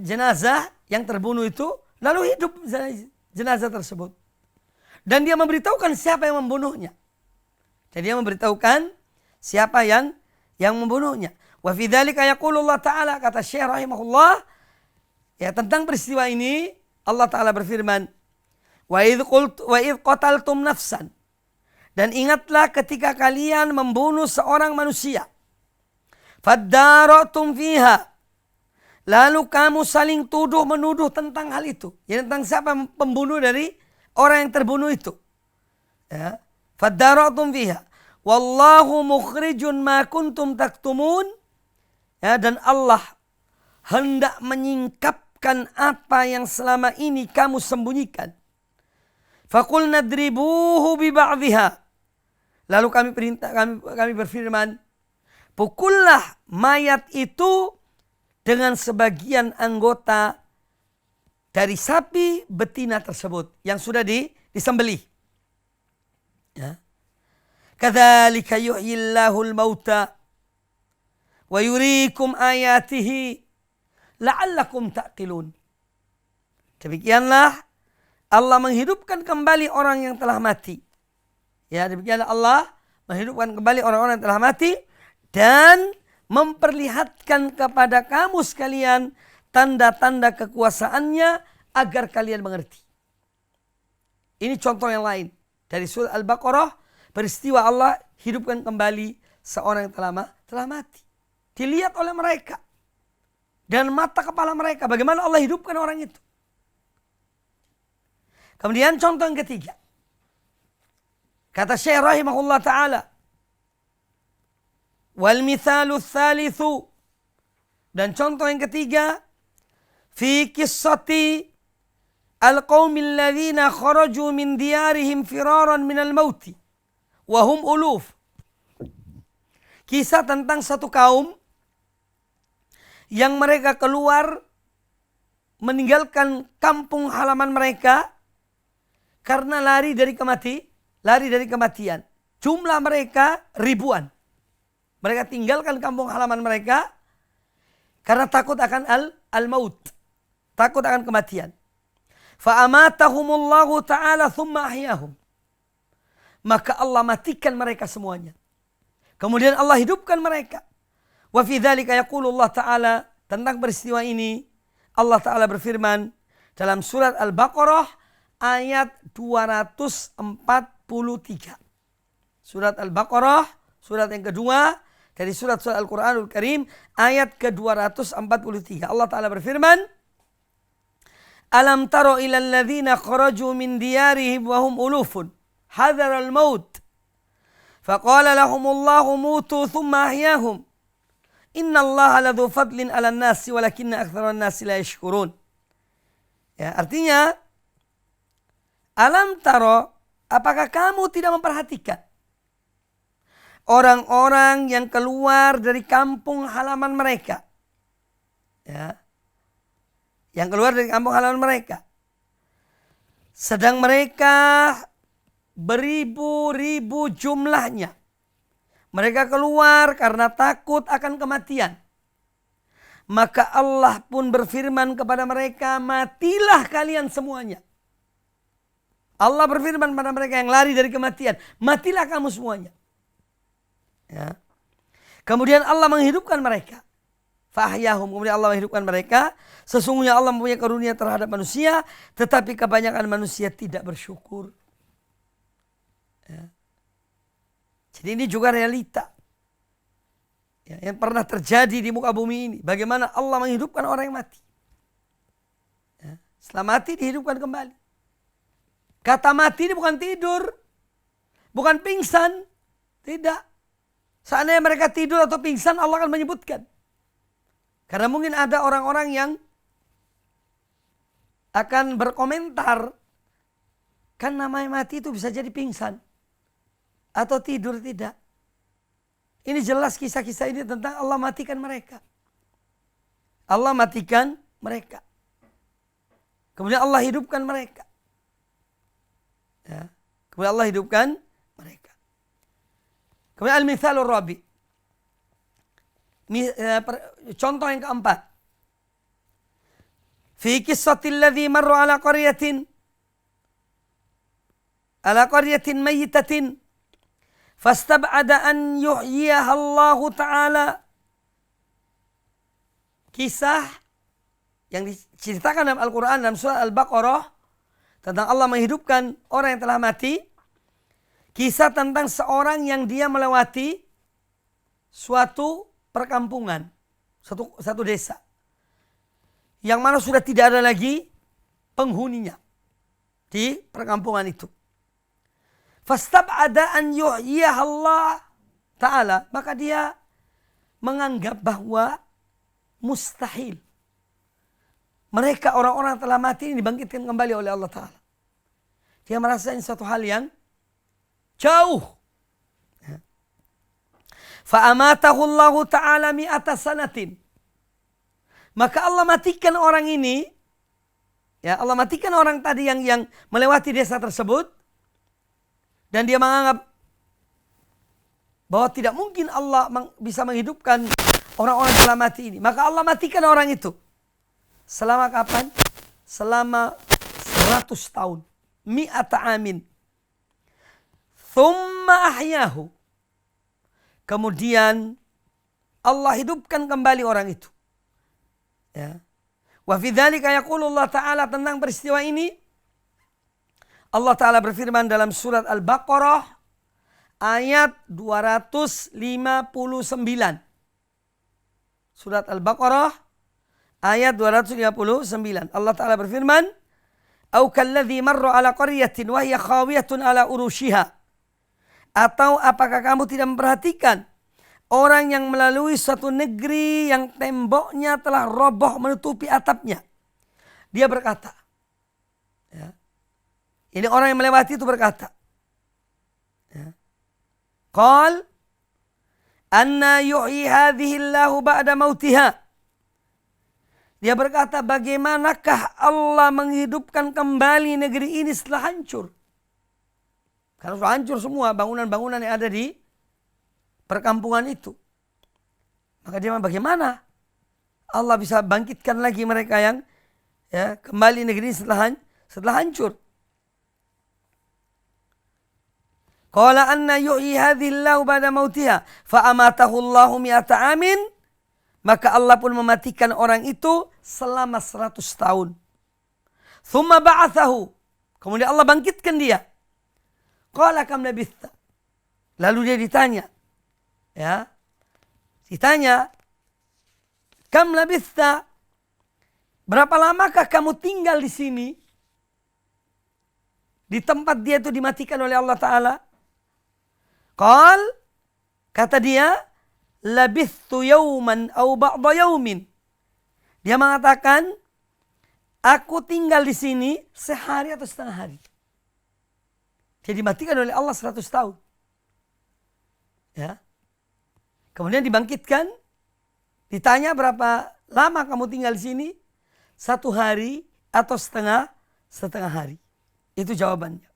jenazah yang terbunuh itu, lalu hidup jenazah tersebut. Dan dia memberitahukan siapa yang membunuhnya. Jadi dia memberitahukan siapa yang membunuhnya. Wa fi dzalika yaqulu Allah Ta'ala, kata Syekh rahimahullah, ya, tentang peristiwa ini Allah Ta'ala berfirman, wa idh qataltum nafsan, dan ingatlah ketika kalian membunuh seorang manusia, faddara'tum fiha, lalu kamu saling tuduh menuduh tentang hal itu, ya, tentang siapa pembunuh dari orang yang terbunuh itu. Ya, faddara'tum fiha wallahu mukhrijun ma kuntum taktumun. Ya, dan Allah hendak menyingkapkan apa yang selama ini kamu sembunyikan. Faqulna dribuhu bi ba'dihha, lalu kami berfirman, pukullah mayat itu dengan sebagian anggota dari sapi betina tersebut yang sudah disembelih. Ya. Kadzalika yuhyillahul mauta wa yuriikum ayatihi la'allakum ta'qilun. Demikianlah Allah menghidupkan kembali orang yang telah mati. Ya, demikianlah Allah menghidupkan kembali orang-orang yang telah mati dan memperlihatkan kepada kamu sekalian tanda-tanda kekuasaannya agar kalian mengerti. Ini contoh yang lain dari surah Al-Baqarah, peristiwa Allah hidupkan kembali seorang yang telah mati. Dilihat oleh mereka dan mata kepala mereka bagaimana Allah hidupkan orang itu. Kemudian contoh yang ketiga, kata Syekh rahimahullah ta'ala, wal mithalu tsalitsu, dan contoh yang ketiga, fi qissati al-qaumil ladzina kharaju min diyarihim firaran minal mauti wa hum uluf. Kisah tentang satu kaum yang mereka keluar meninggalkan kampung halaman mereka karena lari dari kematian. Jumlah mereka ribuan. Mereka tinggalkan kampung halaman mereka karena takut akan al-maut. Takut akan kematian. Fa'amatahumullahu ta'ala thumma ahyahum. Maka Allah matikan mereka semuanya. Kemudian Allah hidupkan mereka. Wa fi dzalika yaqulu Allah Ta'ala, tentang peristiwa ini Allah Ta'ala berfirman dalam surat Al-Baqarah ayat 243. Surat Al-Baqarah, surat yang kedua dari surat Al-Quranul Karim, ayat ke-243. Allah Ta'ala berfirman, alam taro ilal ladzina kharaju min diyarihim wa hum ulufun hadharal maut faqala lahumullahu mutu thumma ahyahum innallaha ladzu fadlin 'alan nasi walakinna aktsaran nasi la yashkurun. Ya, artinya alam taro, apakah kamu tidak memperhatikan orang-orang yang keluar dari kampung halaman mereka? Ya. Yang keluar dari kampung halaman mereka. Sedang mereka beribu-ribu jumlahnya. Mereka keluar karena takut akan kematian. Maka Allah pun berfirman kepada mereka, matilah kalian semuanya. Allah berfirman pada mereka yang lari dari kematian, matilah kamu semuanya. Ya. Kemudian Allah menghidupkan mereka. Fahyahum, kemudian Allah menghidupkan mereka. Sesungguhnya Allah mempunyai karunia terhadap manusia, tetapi kebanyakan manusia tidak bersyukur. Ya. Jadi ini juga realita ya, yang pernah terjadi di muka bumi ini. Bagaimana Allah menghidupkan orang yang mati. Ya. Setelah mati dihidupkan kembali. Kata mati ini bukan tidur, bukan pingsan, tidak. Seandainya mereka tidur atau pingsan, Allah akan menyebutkan. Karena mungkin ada orang-orang yang akan berkomentar Kan namanya mati itu bisa jadi pingsan. Atau tidur tidak. Ini jelas kisah-kisah ini tentang Allah matikan mereka. Allah matikan mereka. Kemudian Allah hidupkan mereka. Ya. Kemudian Allah hidupkan mereka. Kemudian al-mithalur rabi. Contoh yang keempat. Fi qissatil ladzi marra ala qaryatin mayyitatin fastab'ada an yuhyiha Allah Ta'ala. Kisah yang diceritakan dalam Al-Quran dalam surah Al-Baqarah tentang Allah menghidupkan orang yang telah mati. Kisah tentang seorang yang dia melewati suatu perkampungan, satu desa yang mana sudah tidak ada lagi penghuninya di perkampungan itu. Fastab'ada an yuhyiha Allah Ta'ala. Maka dia menganggap bahwa mustahil mereka orang-orang telah mati ini dibangkitkan kembali oleh Allah Ta'ala. Dia merasa ini suatu hal yang jauh. Fa'amatahu Allah Ta'ala mi'ata sanatin. Maka Allah matikan orang ini. Ya, Allah matikan orang tadi yang melewati desa tersebut. Dan dia menganggap bahwa tidak mungkin Allah bisa menghidupkan orang-orang telah mati ini. Maka Allah matikan orang itu. Selama kapan? Selama 100 tahun. Mi'ata amin. Thumma ahyahu. Kemudian Allah hidupkan kembali orang itu. Ya. Wa fi dzalika yaqulu Allah Ta'ala tentang peristiwa ini. Allah Ta'ala berfirman dalam surat Al-Baqarah ayat 259. Surat Al-Baqarah ayat 259. Allah Ta'ala berfirman, "Au kalladzi marra 'ala qaryatin wa hiya khawiyatun 'ala urushiha." Atau apakah kamu tidak memperhatikan orang yang melalui suatu negeri yang temboknya telah roboh menutupi atapnya. Dia berkata, ya, ini orang yang melewati itu berkata, ya, Qal anna yuhyi hadhihi Allahu ba'da mautiha. Dia berkata, bagaimanakah Allah menghidupkan kembali negeri ini setelah hancur? Karena sudah hancur semua bangunan-bangunan yang ada di perkampungan itu. Maka dia bagaimana Allah bisa bangkitkan lagi mereka yang ya, kembali negeri setelah hancur. Qala anna yuhyi hadhihi Allahu ba'da mautiha fa amatahu Allahu mi'ata amin. Maka Allah pun mematikan orang itu selama 100 tahun. Thumma ba'athahu. Kemudian Allah bangkitkan dia. Qala kam labitha. Lalu dia ditanya. Ya. Ditanya, kam labitha? Berapa lamakah kamu tinggal di sini? Di tempat dia itu dimatikan oleh Allah Ta'ala. Qal, kata dia, labithu yawman au ba'da yawmin. Dia mengatakan, aku tinggal di sini sehari atau setengah hari. Dia dimatikan oleh Allah 100 tahun. Ya. Kemudian dibangkitkan. Ditanya berapa lama kamu tinggal di sini? 1 hari atau setengah hari. Itu jawabannya.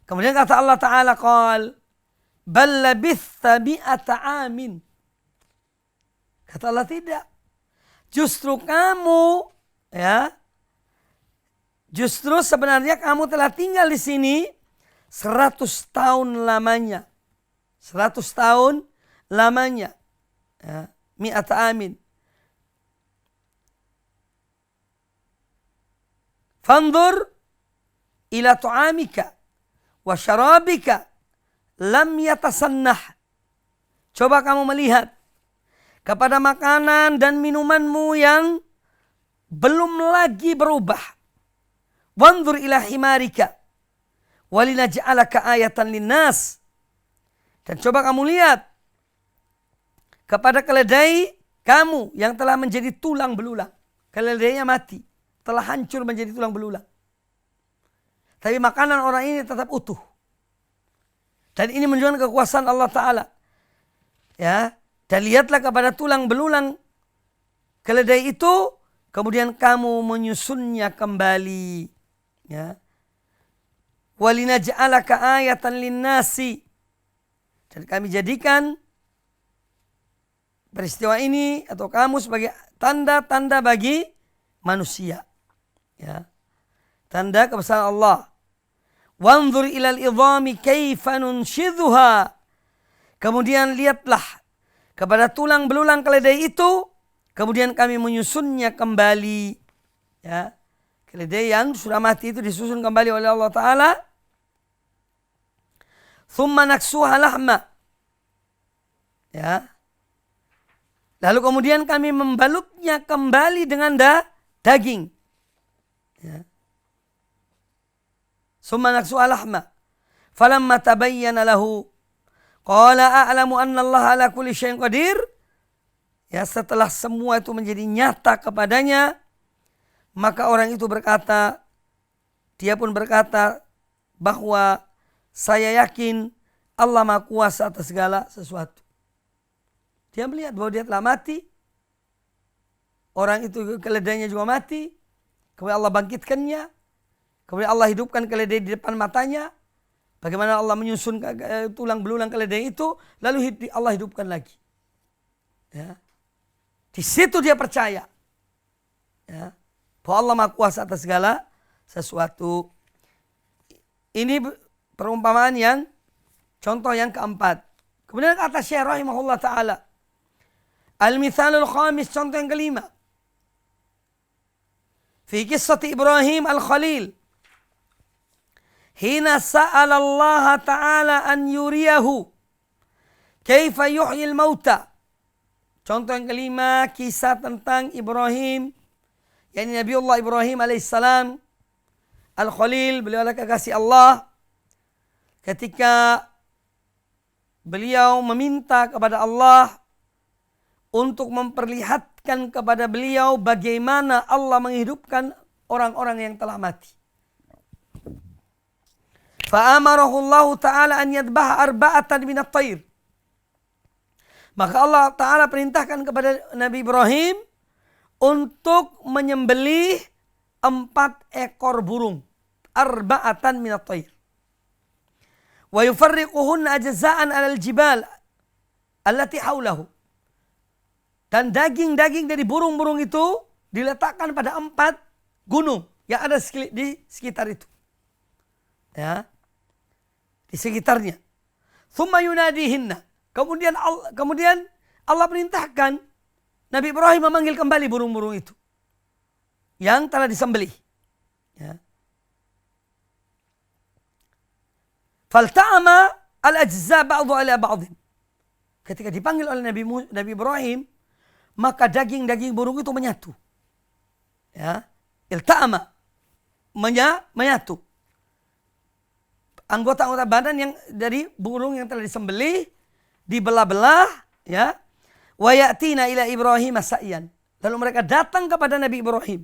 Kemudian kata Allah Ta'ala, Qal bal labitha mi'ata amin. Kata Allah, tidak. Justru kamu, ya, justru sebenarnya kamu telah tinggal di sini 100 tahun lamanya. 100 tahun lamanya. Ya, mi'ata amin. Fanzur ila tu'amika wa syarabika lam yatasannah. Coba kamu melihat kepada makanan dan minumanmu yang belum lagi berubah. Wanzur ila himarika walinaj'alaka ayatan linnas. Dan coba kamu lihat kepada keledai kamu yang telah menjadi tulang belulang. Keledainya mati, telah hancur menjadi tulang belulang. tapi makanan orang ini tetap utuh. Dan ini menunjukkan kekuasaan Allah Ta'ala. Ya, dan lihatlah kepada tulang belulang keledai itu, kemudian kamu menyusunnya kembali. Ya. Walinaj'alaka ayatan linnasi. Dan kami jadikan peristiwa ini atau kamu sebagai tanda-tanda bagi manusia. Ya. Tanda kebesaran Allah. Wanzur ilal idhami kaifa nunshidhuha. Kemudian lihatlah kepada tulang belulang keledai itu, kemudian kami menyusunnya kembali. Ya. Keledai yang sudah mati itu disusun kembali oleh Allah Ta'ala. Thumma naksuha lahma. Ya. Lalu kemudian kami membalutnya kembali dengan daging. Ya. Thumma naksuha lahma. Falamma tabayyana lahu qala a'lamu anna Allah ala kulli syai'in qadir. Ya, setelah semua itu menjadi nyata kepadanya, maka orang itu berkata, dia pun berkata bahwa saya yakin Allah Maha Kuasa atas segala sesuatu. Dia melihat bahwa dia telah mati. Orang itu keledainya juga mati. Kemudian Allah bangkitkannya. Kemudian Allah hidupkan keledai di depan matanya. Bagaimana Allah menyusun tulang belulang keledai itu, lalu Allah hidupkan lagi. Ya. Di situ dia percaya. Ya. Bahwa Allah Maha Kuasa atas segala sesuatu. Ini perumpamaan yang contoh yang keempat. Kemudian kata Syekh rahimahullah ta'ala. Al-mithalul khamis, contoh yang kelima. Fi kisah Ibrahim al-Khalil. Hina sa'ala Allah ta'ala an yuriyahu. Kaifa yuhyil mauta. Contoh yang kelima, kisah tentang Ibrahim. Yani Nabiullah Ibrahim alaihissalam. Al-Khalil, beliau adalah kekasih Allah. Ketika beliau meminta kepada Allah untuk memperlihatkan kepada beliau bagaimana Allah menghidupkan orang-orang yang telah mati. Fa'amarahu Allah Ta'ala an yadbah arba'atan minat tayr. Maka Allah Ta'ala perintahkan kepada Nabi Ibrahim untuk menyembelih 4 ekor burung. Arba'atan minat tayr. Wa yufarriquhunna ajza'an 'alal jibal allati haulahu. Dan daging-daging dari burung-burung itu diletakkan pada 4 gunung yang ada di sekitar itu. Ya. Di sekitarnya. Thumma yunadihinna. Kemudian Allah perintahkan Nabi Ibrahim memanggil kembali burung-burung itu yang telah disembelih. Ya. Falta'ama al-ajza ba'dhu ala ba'dhin. Ketika dipanggil oleh Nabi Ibrahim, maka daging-daging burung itu menyatu. Ya. Ilta'ama. Menyatu. Anggota-anggota badan yang dari burung yang telah disembelih dibelah-belah, ya. Wa ya'tina ila Ibrahim sa'yan. Lalu mereka datang kepada Nabi Ibrahim.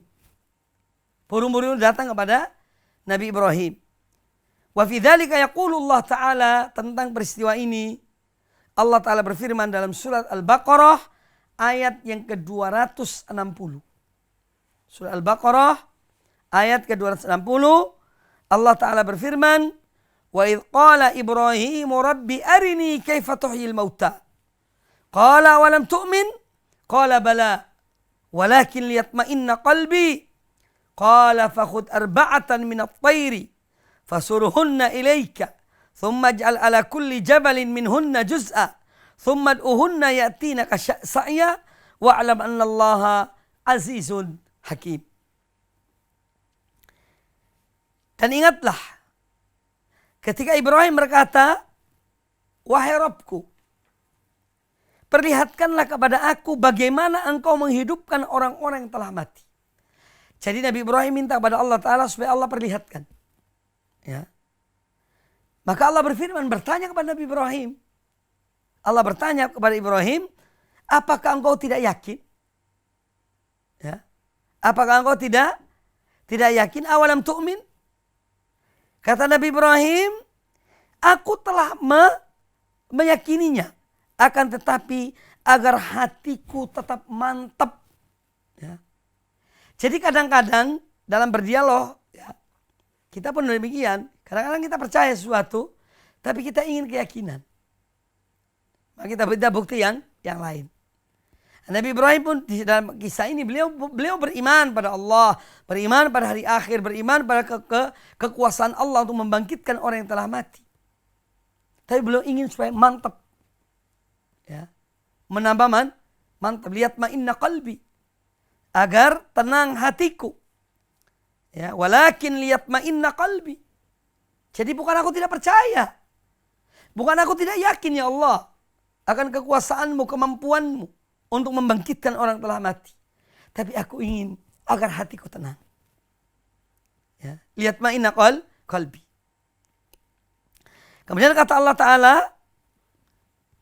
Burung-burung datang kepada Nabi Ibrahim. Wa fi dzalika yaqulu Allah Ta'ala, tentang peristiwa ini Allah Ta'ala berfirman dalam surat Al-Baqarah ayat yang ke-260. Surat Al-Baqarah ayat ke-260 Allah Ta'ala berfirman, wa idh qala Ibrahim rabbi arini kaifa tuhyil mauta. Qala walam tu'min? Qala bala. Walakin liyatma'inna qalbi. Qala fakhud arba'atan minat tayri. Fasuruhunna ilayka. Thumma ij'al ala kulli jabalin minhunna juz'a. Thumma ad'uhunna ya'tinaka sa'ya. Wa'alam anna allaha azizun hakim. Dan ingatlah, ketika Ibrahim berkata, wahai Rabbku, perlihatkanlah kepada aku bagaimana engkau menghidupkan orang-orang yang telah mati. Jadi Nabi Ibrahim minta kepada Allah Ta'ala supaya Allah perlihatkan. Ya. Maka Allah berfirman, bertanya kepada Nabi Ibrahim. Allah bertanya kepada Ibrahim, apakah engkau tidak yakin? Ya. Apakah engkau tidak yakin? Awalam tu'min? Kata Nabi Ibrahim, aku telah meyakininya. Akan tetapi agar hatiku tetap mantap. Ya. Jadi kadang-kadang dalam berdialog, ya, kita pun demikian. Kadang-kadang kita percaya sesuatu, tapi kita ingin keyakinan. Maka kita beda bukti yang lain. Nabi Ibrahim pun di dalam kisah ini beliau beriman pada Allah, beriman pada hari akhir, beriman pada kekuasaan Allah untuk membangkitkan orang yang telah mati. Tapi beliau ingin supaya mantap. Ya. Menambah mantap. Lihat ma'inna qalbi. Agar tenang hatiku. Ya, walakin lihat ma'inna qalbi. Jadi bukan aku tidak percaya. Bukan aku tidak yakin ya Allah akan kekuasaanmu, kemampuanmu untuk membangkitkan orang telah mati. Tapi aku ingin agar hatiku tenang. Ya, lihat ma'inna qalbi. Kemudian kata Allah Ta'ala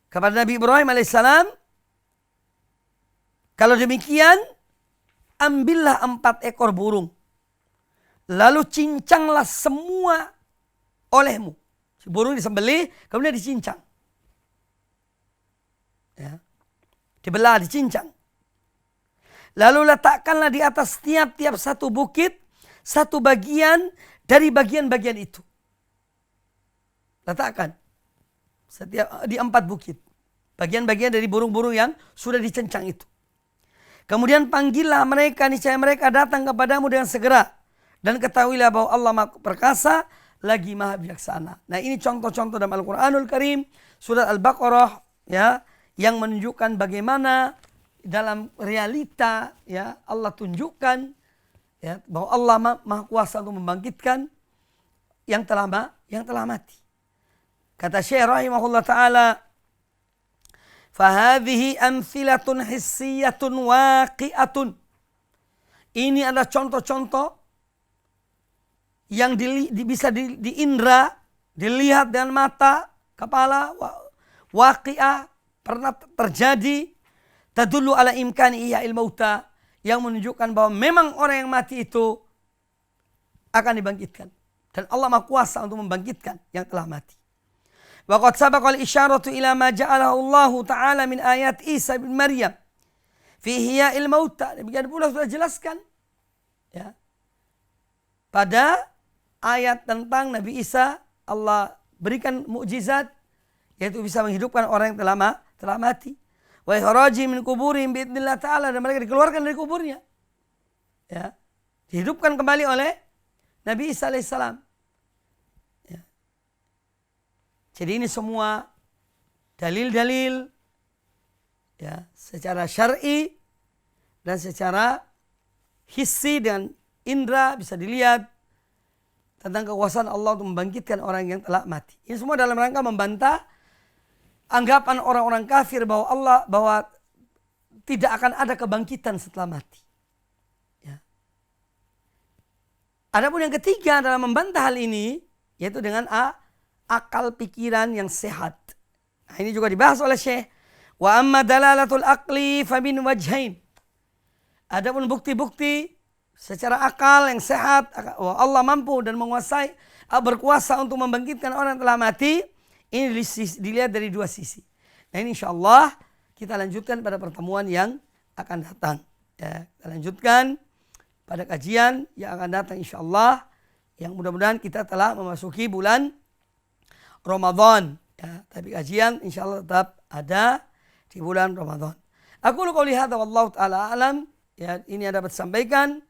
kepada Nabi Ibrahim alaihissalam, kalau demikian, ambillah 4 ekor burung. Lalu cincanglah semua olehmu. Si burung disembelih, kemudian dicincang. Ya. Dibelah, dicincang. Lalu letakkanlah di atas tiap-tiap satu bukit, satu bagian dari bagian-bagian itu. Letakkan. Di 4 bukit. Bagian-bagian dari burung-burung yang sudah dicincang itu. Kemudian panggillah mereka, niscaya mereka datang kepadamu dengan segera. Dan ketahuilah bahwa Allah Maha Perkasa lagi Maha Bijaksana. Nah, ini contoh-contoh dalam Al-Quranul Karim, surat Al-Baqarah, ya, yang menunjukkan bagaimana dalam realita, ya, Allah tunjukkan, ya, bahwa Allah Maha Kuasa untuk membangkitkan yang telah mati. Kata Syekh rahimahullah ta'ala, fahadhihi amthilatun hissiyatun waqi'atun. Ini adalah contoh-contoh yang bisa diindra, dilihat dengan mata, kepala, waqi'ah, pernah terjadi, tadullu ala imkani ihya'il mauta, yang menunjukkan bahwa memang orang yang mati itu akan dibangkitkan. Dan Allah Maha Kuasa untuk membangkitkan yang telah mati. Wa qad sabaqa al-isyaratu ila ma ja'alahu Allah Ta'ala min ayat Isa bin Maryam fi ihya'il mauta. Demikian pula sudah jelaskan, ya, pada ayat tentang Nabi Isa, Allah berikan mukjizat, yaitu bisa menghidupkan orang yang telah mati. Wa ikhraji min kuburihim biidznillah ta'ala, dan mereka dikeluarkan dari kuburnya. Ya. Dihidupkan kembali oleh Nabi Isa alaihissalam. Ya. Jadi ini semua dalil-dalil, ya, secara syar'i dan secara hissi dengan indra bisa dilihat tentang kekuasaan Allah untuk membangkitkan orang yang telah mati. Ini semua dalam rangka membantah anggapan orang-orang kafir bahwa tidak akan ada kebangkitan setelah mati. Ya. Adapun yang ketiga dalam membantah hal ini, yaitu dengan akal pikiran yang sehat. Nah, ini juga dibahas oleh Syekh. Wa amma dalalatul aqli fa min wajhain. Adapun bukti-bukti secara akal yang sehat, Allah mampu dan menguasai, berkuasa untuk membangkitkan orang yang telah mati. Ini dilihat dari 2 sisi. Nah, ini insya Allah kita lanjutkan pada pertemuan yang akan datang. Ya, kita lanjutkan pada kajian yang akan datang insya Allah. Yang mudah-mudahan kita telah memasuki bulan Ramadan. Ya, tapi kajian insya Allah tetap ada di bulan Ramadan. Aku qouli hadza wallahu ta'ala alam. Ya, ini yang dapat disampaikan.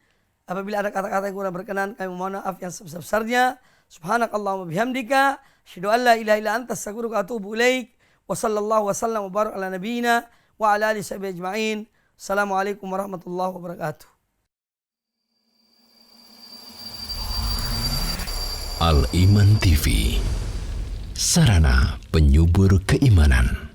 Apabila ada kata-kata yang kurang berkenan, kami mohon maaf yang sebesar-besarnya. Subhanakallahumma bihamdika, asyhadu an la ilaha illa anta, astaghfiruka wa atubu ilaik. Wa sallallahu wa sallam wa barak ala nabiyyina wa ala alihi sahbihi ajma'in. Assalamualaikum warahmatullahi wabarakatuh. Al-Iman TV, sarana penyubur keimanan.